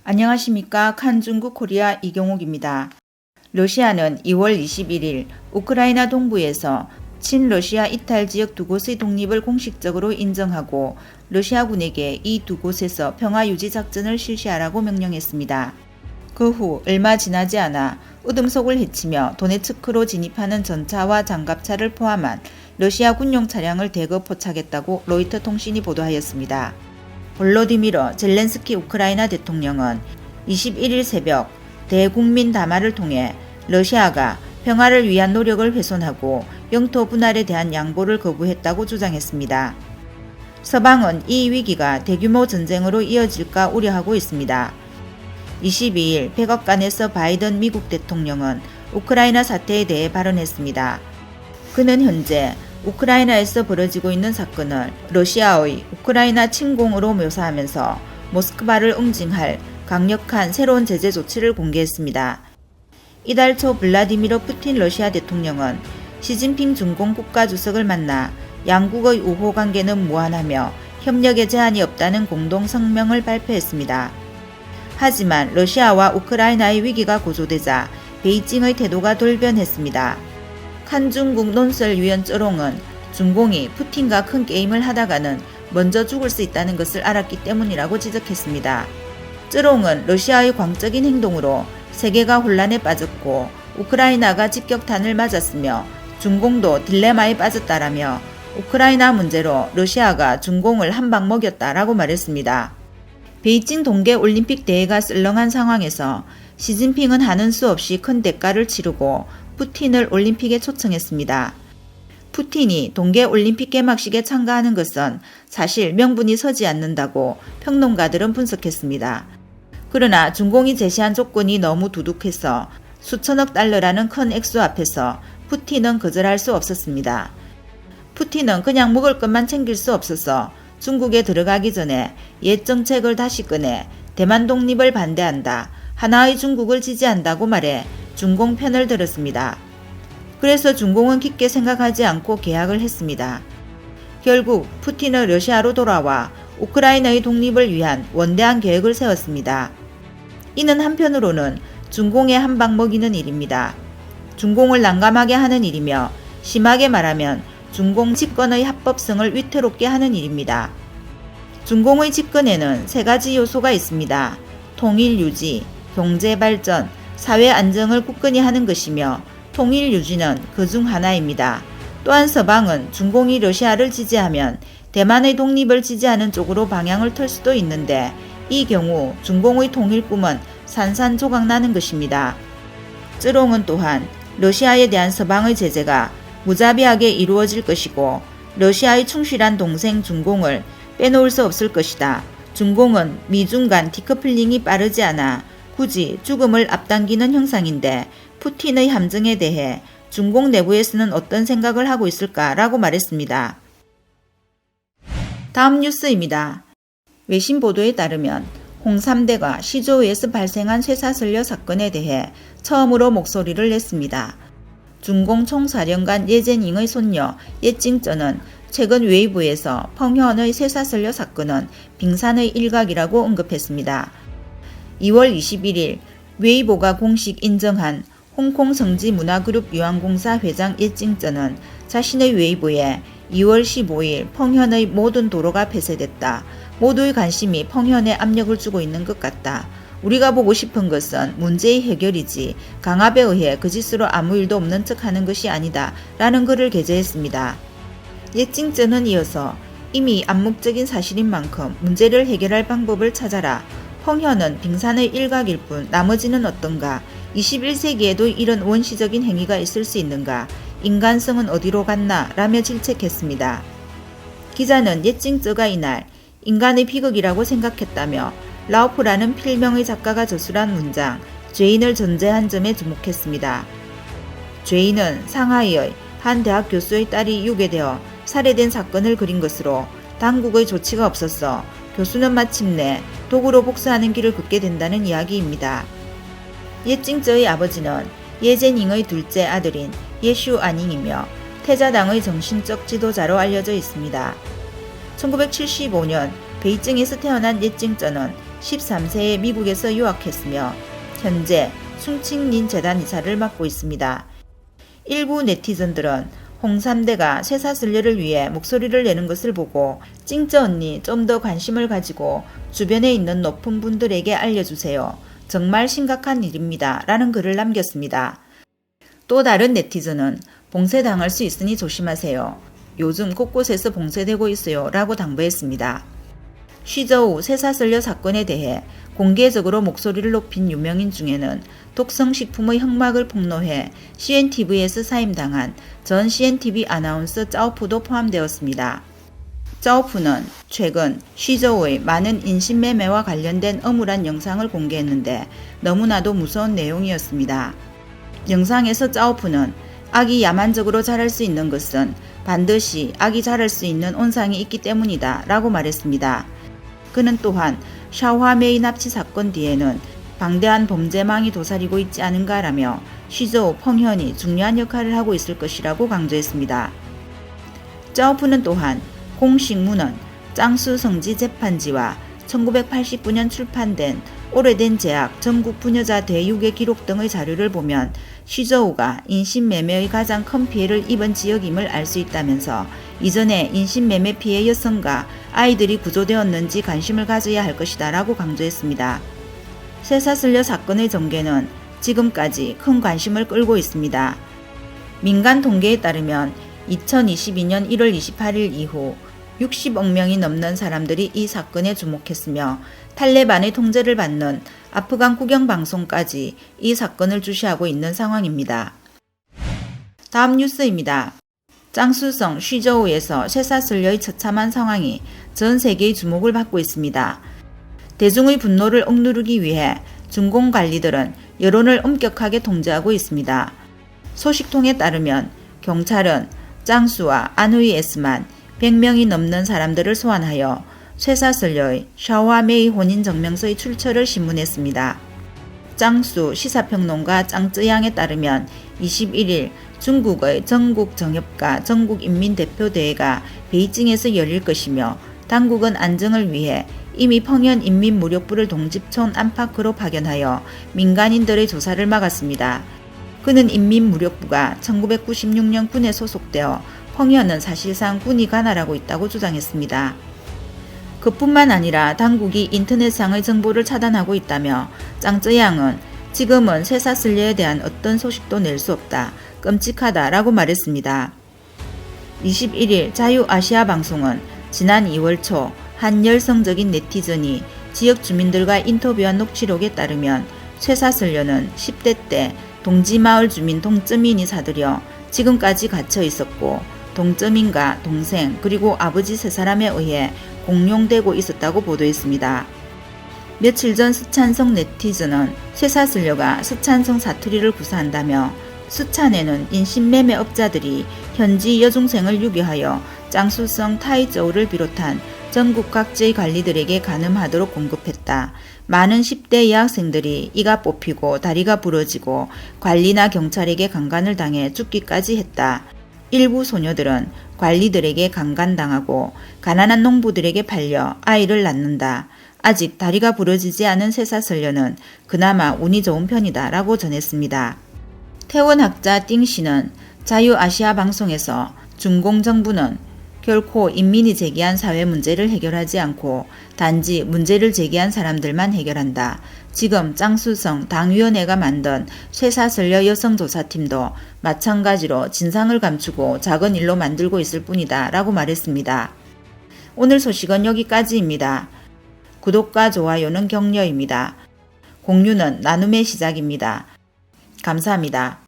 안녕하십니까. 칸중국 코리아 이경옥입니다. 러시아는 2월 21일 우크라이나 동부에서 친러시아 이탈 지역 두 곳의 독립을 공식적으로 인정하고 러시아군에게 이 두 곳에서 평화유지 작전을 실시하라고 명령했습니다. 그 후 얼마 지나지 않아 우등석을 헤치며 도네츠크로 진입하는 전차와 장갑차를 포함한 러시아 군용 차량을 대거 포착했다고 로이터 통신이 보도하였습니다. 볼로디미르 젤렌스키 우크라이나 대통령은 21일 새벽 대국민 담화를 통해 러시아가 평화를 위한 노력을 훼손하고 영토 분할에 대한 양보를 거부했다고 주장했습니다. 서방은 이 위기가 대규모 전쟁으로 이어질까 우려하고 있습니다. 22일 백악관에서 바이든 미국 대통령은 우크라이나 사태에 대해 발언했습니다. 그는 현재 우크라이나에서 벌어지고 있는 사건을 러시아의 우크라이나 침공으로 묘사하면서 모스크바를 응징할 강력한 새로운 제재 조치를 공개했습니다. 이달 초 블라디미르 푸틴 러시아 대통령은 시진핑 중공 국가주석을 만나 양국의 우호 관계는 무한하며 협력에 제한이 없다는 공동 성명을 발표했습니다. 하지만 러시아와 우크라이나의 위기가 고조되자 베이징의 태도가 돌변했습니다. 칸중국 논설위원 쩌롱은 중공이 푸틴과 큰 게임을 하다가는 먼저 죽을 수 있다는 것을 알았기 때문이라고 지적했습니다. 쩌롱은 러시아의 광적인 행동으로 세계가 혼란에 빠졌고 우크라이나가 직격탄을 맞았으며 중공도 딜레마에 빠졌다라며 우크라이나 문제로 러시아가 중공을 한 방 먹였다라고 말했습니다. 베이징 동계올림픽 대회가 썰렁한 상황에서 시진핑은 하는 수 없이 큰 대가를 치르고 푸틴을 올림픽에 초청했습니다. 푸틴이 동계올림픽 개막식에 참가하는 것은 사실 명분이 서지 않는다고 평론가들은 분석했습니다. 그러나 중공이 제시한 조건이 너무 두둑해서 수천억 달러라는 큰 액수 앞에서 푸틴은 거절할 수 없었습니다. 푸틴은 그냥 먹을 것만 챙길 수 없어서 중국에 들어가기 전에 옛 정책을 다시 꺼내 대만 독립을 반대한다, 하나의 중국을 지지한다고 말해 중공 편을 들었습니다. 그래서 중공은 깊게 생각하지 않고 계약을 했습니다. 결국 푸틴은 러시아로 돌아와 우크라이나의 독립을 위한 원대한 계획을 세웠습니다. 이는 한편으로는 중공에 한 방 먹이는 일입니다. 중공을 난감하게 하는 일이며 심하게 말하면 중공 집권의 합법성을 위태롭게 하는 일입니다. 중공의 집권에는 세 가지 요소가 있습니다. 통일 유지, 경제 발전, 사회 안정을 굳건히 하는 것이며 통일 유지는 그 중 하나입니다. 또한 서방은 중공이 러시아를 지지하면 대만의 독립을 지지하는 쪽으로 방향을 틀 수도 있는데 이 경우 중공의 통일 꿈은 산산조각나는 것입니다. 쯔롱은 또한 러시아에 대한 서방의 제재가 무자비하게 이루어질 것이고 러시아의 충실한 동생 중공을 빼놓을 수 없을 것이다. 중공은 미중 간 디커플링이 빠르지 않아 굳이 죽음을 앞당기는 형상인데 푸틴의 함정에 대해 중공 내부에서는 어떤 생각을 하고 있을까라고 말했습니다. 다음 뉴스입니다. 외신 보도에 따르면 홍3대가 시조에서 발생한 쇠사슬려 사건에 대해 처음으로 목소리를 냈습니다. 중공 총사령관 예제닝의 손녀 예찡쩌는 최근 웨이보에서 펑현의 쇠사슬려 사건은 빙산의 일각이라고 언급했습니다. 2월 21일 웨이보가 공식 인정한 홍콩 성지문화그룹 유한공사 회장 예찡쩌는 자신의 웨이보에 2월 15일 펑현의 모든 도로가 폐쇄됐다. 모두의 관심이 펑현에 압력을 주고 있는 것 같다. 우리가 보고 싶은 것은 문제의 해결이지 강압에 의해 그 짓으로 아무 일도 없는 척하는 것이 아니다. 라는 글을 게재했습니다. 예찡쩌는 이어서 이미 암묵적인 사실인 만큼 문제를 해결할 방법을 찾아라. 펑현은 빙산의 일각일 뿐 나머지는 어떤가? 21세기에도 이런 원시적인 행위가 있을 수 있는가? 인간성은 어디로 갔나? 라며 질책했습니다. 기자는 예찡쩌가 이날 인간의 비극이라고 생각했다며 라오프라는 필명의 작가가 저술한 문장 죄인을 전제한 점에 주목했습니다. 죄인은 상하이의 한 대학 교수의 딸이 유괴되어 살해된 사건을 그린 것으로 당국의 조치가 없었어 교수는 마침내 도구로 복수하는 길을 걷게 된다는 이야기입니다. 예찡쩌의 아버지는 예제닝의 둘째 아들인 예슈 아닝이며 태자당의 정신적 지도자로 알려져 있습니다. 1975년 베이징에서 태어난 예찡쩌는 13세에 미국에서 유학했으며 현재 숭칭린 재단 이사를 맡고 있습니다. 일부 네티즌들은 홍삼대가 쇠사슬려를 위해 목소리를 내는 것을 보고 찡쩌 언니 좀 더 관심을 가지고 주변에 있는 높은 분들에게 알려주세요. 정말 심각한 일입니다. 라는 글을 남겼습니다. 또 다른 네티즌은 봉쇄당할 수 있으니 조심하세요. 요즘 곳곳에서 봉쇄되고 있어요. 라고 당부했습니다. 쉬저우 쇠사슬려 사건에 대해 공개적으로 목소리를 높인 유명인 중에는 독성식품의 흑막을 폭로해 CNTV에서 사임당한 전 CNTV 아나운서 짜오푸도 포함되었습니다. 짜오푸는 최근 쉬저우의 많은 인신매매와 관련된 엄울한 영상을 공개했는데 너무나도 무서운 내용이었습니다. 영상에서 짜오푸는 악이 야만적으로 자랄 수 있는 것은 반드시 악이 자랄 수 있는 온상이 있기 때문이다 라고 말했습니다. 그는 또한 샤오화메이 납치 사건 뒤에는 방대한 범죄망이 도사리고 있지 않은가라며 쉬저우 펑현이 중요한 역할을 하고 있을 것이라고 강조했습니다. 짜오푸는 또한 공식문은 짱수 성지 재판지와 1989년 출판된 오래된 제약 전국 부녀자 대육의 기록 등의 자료를 보면 쉬저우가 인신매매의 가장 큰 피해를 입은 지역임을 알 수 있다면서 이전에 인신매매 피해 여성과 아이들이 구조되었는지 관심을 가져야 할 것이다 라고 강조했습니다. 쇠사슬려 사건의 전개는 지금까지 큰 관심을 끌고 있습니다. 민간 통계에 따르면 2022년 1월 28일 이후 60억 명이 넘는 사람들이 이 사건에 주목했으며 탈레반의 통제를 받는 아프간 국영방송까지 이 사건을 주시하고 있는 상황입니다. 다음 뉴스입니다. 짱수성 쉬저우에서 쇠사슬려의 처참한 상황이 전 세계의 주목을 받고 있습니다. 대중의 분노를 억누르기 위해 중공 관리들은 여론을 엄격하게 통제하고 있습니다. 소식통에 따르면 경찰은 짱수와 안후이 에스만 100명이 넘는 사람들을 소환하여 쇠사슬려의 샤오화메이 혼인증명서의 출처를 신문했습니다. 짱수 시사평론가 짱쯔양에 따르면 21일 중국의 전국정협과 전국인민대표대회가 베이징에서 열릴 것이며 당국은 안정을 위해 이미 펑현 인민무력부를 동집촌 안팎으로 파견하여 민간인들의 조사를 막았습니다. 그는 인민무력부가 1996년 군에 소속되어 펑현은 사실상 군이 관할하고 있다고 주장했습니다. 그뿐만 아니라 당국이 인터넷상의 정보를 차단하고 있다며 짱쯔양은 지금은 쇠사슬려에 대한 어떤 소식도 낼 수 없다. 끔찍하다라고 말했습니다. 21일 자유아시아 방송은 지난 2월 초 한 열성적인 네티즌이 지역 주민들과 인터뷰한 녹취록에 따르면 쇠사슬려는 10대 때 동지마을 주민 동쩌민이 사들여 지금까지 갇혀 있었고 동쩌민과 동생 그리고 아버지 세 사람에 의해 공용되고 있었다고 보도했습니다. 며칠 전 스촨성 네티즌은 쇠사슬려가 스촨성 사투리를 구사한다며 스촨에는 인신매매업자들이 현지 여중생을 유교하여 짱수성 타이저우를 비롯한 전국 각지의 관리들에게 가늠하도록 공급했다. 많은 10대 여학생들이 이가 뽑히고 다리가 부러지고 관리나 경찰에게 강간을 당해 죽기까지 했다. 일부 소녀들은 관리들에게 강간당하고 가난한 농부들에게 팔려 아이를 낳는다. 아직 다리가 부러지지 않은 쇠사슬려는 그나마 운이 좋은 편이다 라고 전했습니다. 태원학자 띵씨는 자유아시아 방송에서 중공 정부는 결코 인민이 제기한 사회 문제를 해결하지 않고 단지 문제를 제기한 사람들만 해결한다. 지금 짱수성 당위원회가 만든 쇠사슬려 여성조사팀도 마찬가지로 진상을 감추고 작은 일로 만들고 있을 뿐이다 라고 말했습니다. 오늘 소식은 여기까지입니다. 구독과 좋아요는 격려입니다. 공유는 나눔의 시작입니다. 감사합니다.